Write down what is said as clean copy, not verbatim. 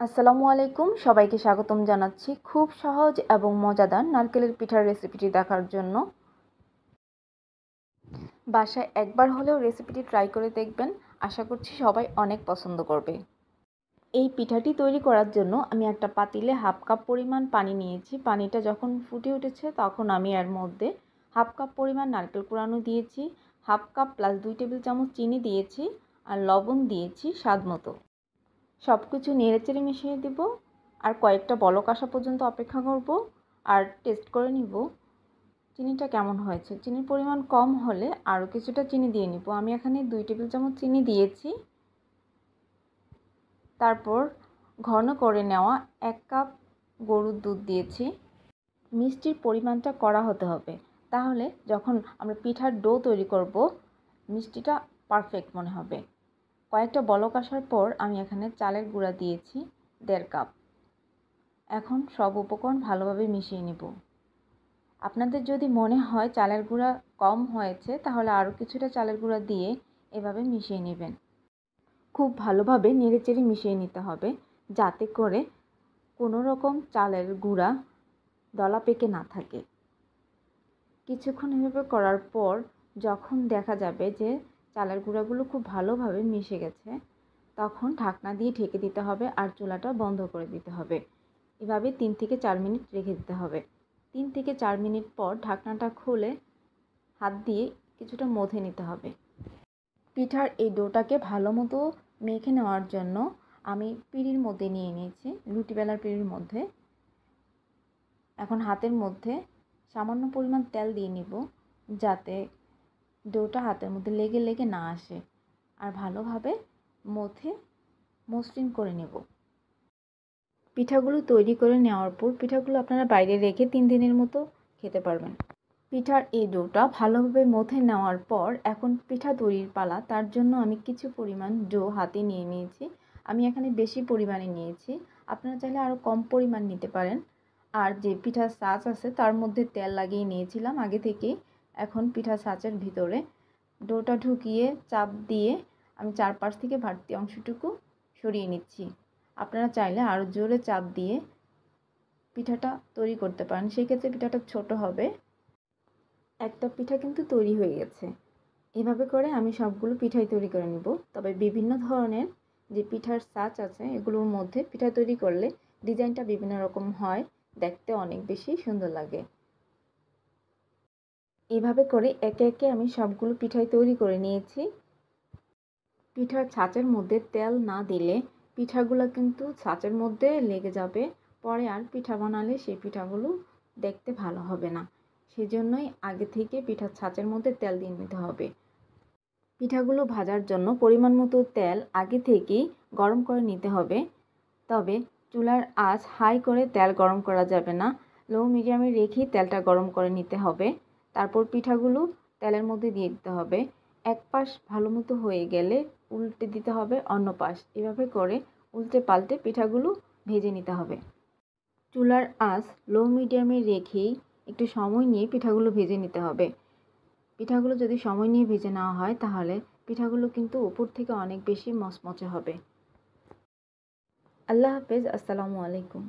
আসসালামু আলাইকুম, সবাইকে স্বাগতম জানাচ্ছি খুব সহজ এবং মজাদার নারকেলের পিঠার রেসিপিটি দেখার জন্য। বাসায় একবার হলেও রেসিপিটি ট্রাই করে দেখবেন, আশা করছি সবাই অনেক পছন্দ করবে। এই পিঠাটি তৈরি করার জন্য আমি একটা পাতিলে হাফ কাপ পরিমাণ পানি নিয়েছি। পানিটা যখন ফুটে উঠেছে তখন আমি এর মধ্যে হাফ কাপ পরিমাণ নারকেল কোড়ানো দিয়েছি, হাফ কাপ প্লাস 2 টেবিল চামচ চিনি দিয়েছি আর লবণ দিয়েছি স্বাদ মতো। সব কিছু নেড়েচেড়ে মিশিয়ে দেব আর কয়েকটা বলক আসা পর্যন্ত অপেক্ষা করব আর টেস্ট করে নিব চিনিটা কেমন হয়েছে। চিনির পরিমাণ কম হলে আরও কিছুটা চিনি দিয়ে নিব। আমি এখানে 2 টেবিল চামচ চিনি দিয়েছি। তারপর ঘন করে নেওয়া 1 কাপ গরুর দুধ দিয়েছি। মিষ্টির পরিমাণটা কড়া হতে হবে, তাহলে যখন আমরা পিঠার ডো তৈরি করব মিষ্টিটা পারফেক্ট মনে হবে। কয়েকটা বলক আসার পর আমি এখানে চালের গুঁড়া দিয়েছি 1.5 কাপ। এখন সব উপকরণ ভালোভাবে মিশিয়ে নেব। আপনাদের যদি মনে হয় চালের গুঁড়া কম হয়েছে তাহলে আরও কিছুটা চালের গুঁড়া দিয়ে এভাবে মিশিয়ে নেবেন। খুব ভালোভাবে নেড়েচেড়ে মিশিয়ে নিতে হবে যাতে করে কোনো রকম চালের গুঁড়া দলা পেকে না থাকে। কিছুক্ষণ এভাবে করার পর যখন দেখা যাবে যে চালের গুঁড়াগুলো খুব ভালোভাবে মিশে গেছে তখন ঢাকনা দিয়ে ঢেকে দিতে হবে আর চুলাটা বন্ধ করে দিতে হবে। এভাবে 3 থেকে 4 মিনিট রেখে দিতে হবে। 3 থেকে 4 মিনিট পর ঢাকনাটা খুলে হাত দিয়ে কিছুটা মথে নিতে হবে। পিঠার এই ডোটাকে ভালো মতো মেখে নেওয়ার জন্য আমি পিঁড়ির মধ্যে নিয়ে নিয়েছি, রুটি বেলার পিঁড়ির মধ্যে। এখন হাতের মধ্যে সামান্য পরিমাণ তেল দিয়ে নিব যাতে ডোটা হাতের মধ্যে লেগে লেগে না আসে, আর ভালোভাবে মথে মসৃণ করে নেব। পিঠাগুলো তৈরি করে নেওয়ার পর পিঠাগুলো আপনারা বাইরে রেখে 3 দিনের মতো খেতে পারবেন। পিঠার এই ডোটা ভালোভাবে মথে নেওয়ার পর এখন পিঠা তৈরির পালা। তার জন্য আমি কিছু পরিমাণ ডো হাতে নিয়ে নিয়েছি। আমি এখানে বেশি পরিমাণে নিয়েছি, আপনারা চাইলে আরও কম পরিমাণ নিতে পারেন। আর যে পিঠার ছাঁচ আছে তার মধ্যে তেল লাগিয়ে নিয়েছিলাম আগে থেকেই। এখন পিঠার ছাঁচের ভিতরে ডোটা ঢুকিয়ে চাপ দিয়ে আমি চারপাশ থেকে বাড়তি অংশটুকু সরিয়ে নিচ্ছি। আপনারা চাইলে আরও জোরে চাপ দিয়ে পিঠাটা তৈরি করতে পারেন, সেক্ষেত্রে পিঠাটা ছোট হবে। একটা পিঠা কিন্তু তৈরি হয়ে গেছে। এভাবে করে আমি সবগুলো পিঠাই তৈরি করে নিব। তবে বিভিন্ন ধরনের যে পিঠার ছাঁচ আছে এগুলোর মধ্যে পিঠা তৈরি করলে ডিজাইনটা বিভিন্ন রকম হয়, দেখতে অনেক বেশি সুন্দর লাগে। এভাবে করে একে একে আমি সবগুলো পিঠাই তৈরি করে নিয়েছি। পিঠার ছাঁচের মধ্যে তেল না দিলে পিঠাগুলো কিন্তু ছাঁচের মধ্যে লেগে যাবে, পরে আর পিঠা বানালে সেই পিঠাগুলো দেখতে ভালো হবে না। সেজন্যই আগে থেকে পিঠার ছাঁচের মধ্যে তেল দিয়ে নিতে হবে। পিঠাগুলো ভাজার জন্য পরিমাণ মতো তেল আগে থেকেই গরম করে নিতে হবে। তবে চুলার আঁচ হাই করে তেল গরম করা যাবে না, লো মিডিয়ামে রেখেই তেলটা গরম করে নিতে হবে। তারপর পিঠাগুলো তেলের মধ্যে দিয়ে দিতে হবে। এক পাশ ভালো মতো হয়ে গেলে উল্টে দিতে হবে অন্য পাশ। এভাবে করে উল্টে পাল্টে পিঠাগুলো ভেজে নিতে হবে। চুলার আঁচ লো মিডিয়ামে রেখেই একটু সময় নিয়ে পিঠাগুলো ভেজে নিতে হবে। পিঠাগুলো যদি সময় নিয়ে ভেজে নেওয়া হয় তাহলে পিঠাগুলো কিন্তু উপর থেকে অনেক বেশি মচমচে হবে। আল্লাহ হাফেজ, আসসালামু আলাইকুম।